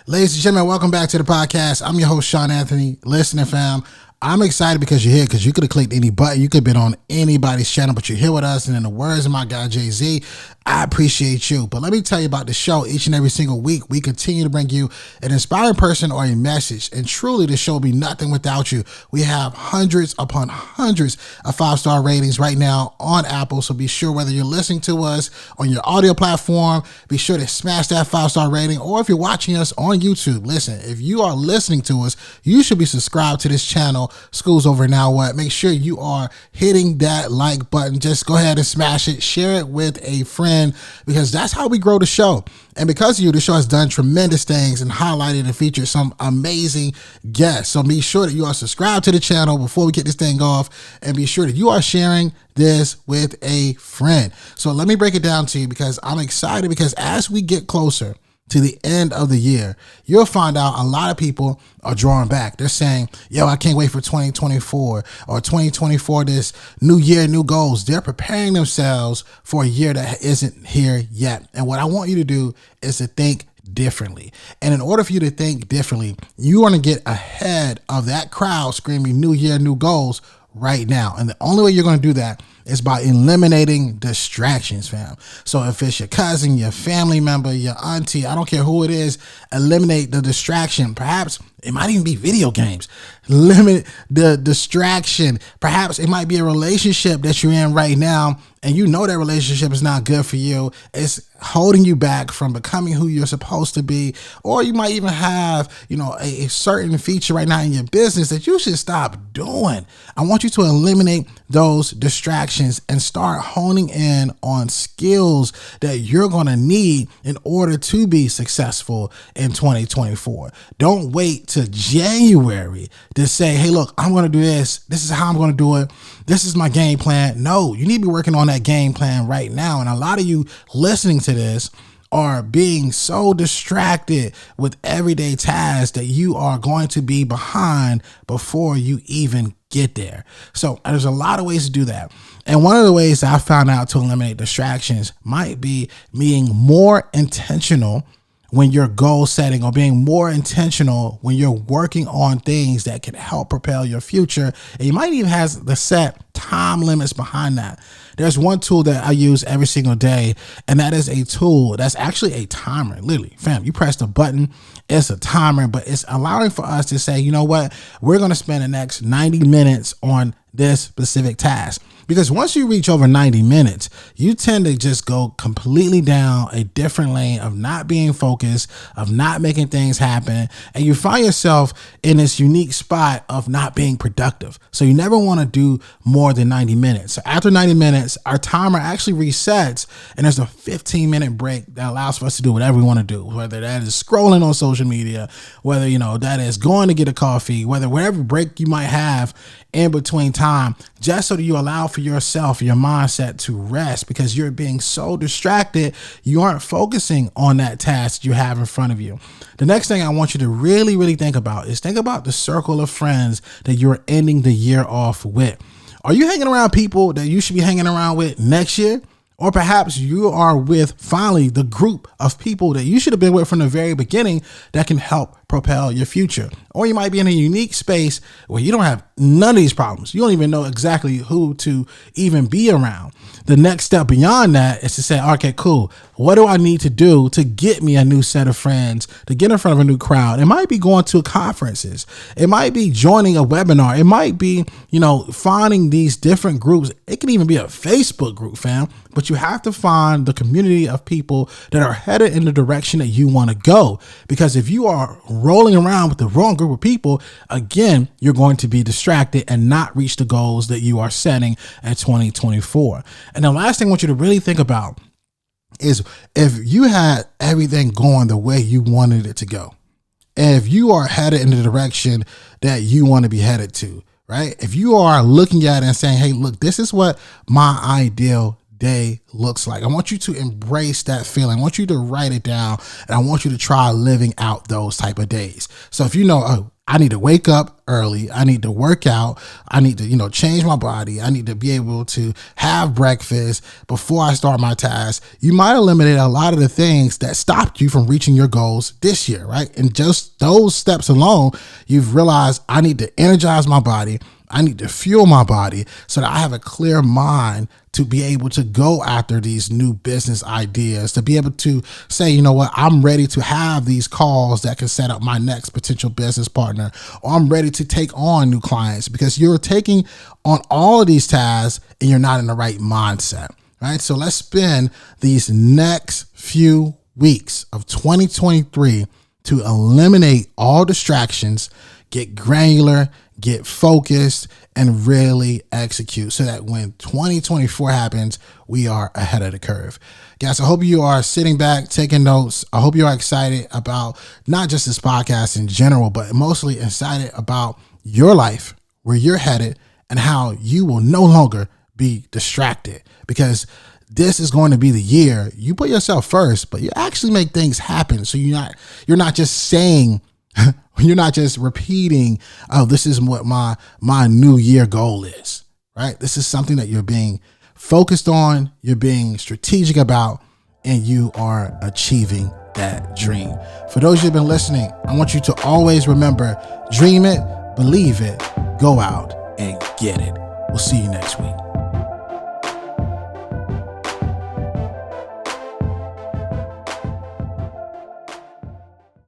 Ladies and gentlemen, welcome back to the podcast. I'm your host, Shawn Anthony. Listening, fam, I'm excited because you're here, because you could have clicked any button. You could have been on anybody's channel, but you're here with us. And in the words of my guy, Jay-Z, I appreciate you. But let me tell you about the show. Each and every single week, we continue to bring you an inspiring person or a message. And truly, the show will be nothing without you. We have hundreds upon hundreds of 5-star ratings right now on Apple. So be sure, whether you're listening to us on your audio platform, be sure to smash that 5-star rating. Or if you're watching us on YouTube, listen, if you are listening to us, you should be subscribed to this channel. School's over now. What? Make sure you are hitting that like button. Just go ahead and smash it. Share it with a friend, because that's how we grow the show. And because of you, the show has done tremendous things and highlighted and featured some amazing guests. So be sure that you are subscribed to the channel before we get this thing off, and be sure that you are sharing this with a friend. So let me break it down to you, because I'm excited, because as we get closer to the end of the year, you'll find out a lot of people are drawing back. They're saying, yo, I can't wait for 2024 or 2024, this new year, new goals. They're preparing themselves for a year that isn't here yet. And what I want you to do is to think differently. And in order for you to think differently, you want to get ahead of that crowd screaming new year, new goals right now. And the only way you're going to do that is by eliminating distractions, fam. So if it's your cousin, your family member, your auntie, I don't care who it is, eliminate the distraction. Perhaps it might even be video games. Limit the distraction. Perhaps it might be a relationship that you're in right now, and you know that relationship is not good for you. It's holding you back from becoming who you're supposed to be. Or you might even have, a certain feature right now in your business that you should stop doing. I want you to eliminate those distractions and start honing in on skills that you're going to need in order to be successful in 2024. Don't wait to January to say, hey, look, I'm going to do this. This is how I'm going to do it. This is my game plan. No, you need to be working on that game plan right now. And a lot of you listening to this are being so distracted with everyday tasks that you are going to be behind before you even get there. So there's a lot of ways to do that. And one of the ways I found out to eliminate distractions might be being more intentional when you're goal setting, or being more intentional when you're working on things that can help propel your future. And you might even have the set time limits behind that. There's one tool that I use every single day, and that is a tool that's actually a timer. Literally, fam, you press the button, it's a timer, but it's allowing for us to say, you know what, we're going to spend the next 90 minutes on this specific task. Because once you reach over 90 minutes, you tend to just go completely down a different lane of not being focused, of not making things happen. And you find yourself in this unique spot of not being productive. So you never want to do more than 90 minutes. So after 90 minutes, our timer actually resets, and there's a 15-minute break that allows for us to do whatever we want to do, whether that is scrolling on social media, whether, that is going to get a coffee, whatever break you might have in between time, just so that you allow for yourself, your mindset to rest, because you're being so distracted, you aren't focusing on that task you have in front of you. The next thing I want you to really, really think about is think about the circle of friends that you're ending the year off with. Are you hanging around people that you should be hanging around with next year? Or perhaps you are with finally the group of people that you should have been with from the very beginning that can help propel your future. Or you might be in a unique space where you don't have none of these problems. You don't even know exactly who to even be around. The next step beyond that is to say, okay, cool. What do I need to do to get me a new set of friends, to get in front of a new crowd? It might be going to conferences. It might be joining a webinar. It might be, finding these different groups. It can even be a Facebook group, fam. But you have to find the community of people that are headed in the direction that you want to go. Because if you are rolling around with the wrong group of people, again, you're going to be distracted and not reach the goals that you are setting in 2024. And the last thing I want you to really think about is if you had everything going the way you wanted it to go, and if you are headed in the direction that you want to be headed to, right? If you are looking at it and saying, hey, look, this is what my ideal day looks like. I want you to embrace that feeling. I want you to write it down, and I want you to try living out those type of days. So if you know, oh, I need to wake up early, I need to work out, I need to, change my body, I need to be able to have breakfast before I start my task, you might eliminate a lot of the things that stopped you from reaching your goals this year, right? And just those steps alone, you've realized I need to energize my body, I need to fuel my body so that I have a clear mind to be able to go after these new business ideas, to be able to say, you know what, I'm ready to have these calls that can set up my next potential business partner, or I'm ready to take on new clients, because you're taking on all of these tasks and you're not in the right mindset, right? So let's spend these next few weeks of 2023 to eliminate all distractions, get granular, get focused, and really execute so that when 2024 happens, we are ahead of the curve. Guys, I hope you are sitting back, taking notes. I hope you are excited about not just this podcast in general, but mostly excited about your life, where you're headed, and how you will no longer be distracted, because this is going to be the year you put yourself first, but you actually make things happen. So you're not just saying, you're not just repeating, oh, this is what my new year goal is, right? This is something that you're being focused on, you're being strategic about, and you are achieving that dream. For those who've been listening, I want you to always remember, dream it, believe it, go out and get it. We'll see you next week.